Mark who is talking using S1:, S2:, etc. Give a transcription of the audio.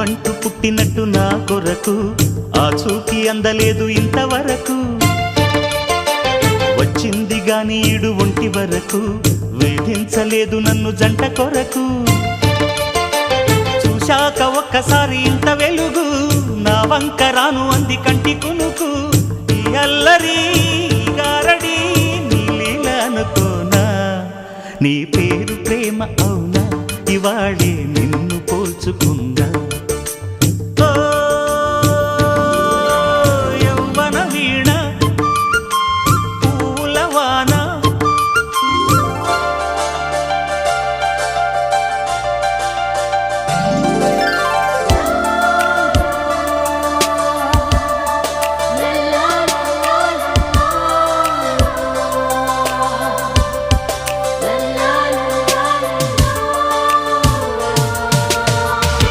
S1: నువ్వంటూ పుట్టినట్టు నా కొరకు ఆ చూకి అందలేదు ఇంతవరకు వచ్చింది గాని ఈడు ఒంటి వరకు వేధించలేదు నన్ను జంట కొరకు చూశాక ఒక్కసారి ఇంత వెలుగు నా వంక రాను అంది కంటి కునుకు ఈ అల్లరి గారడి నీ లీల అనుకోనా నీ పేరు ప్రేమ అవునా ఇవాళే నిన్ను పోల్చుకున్నా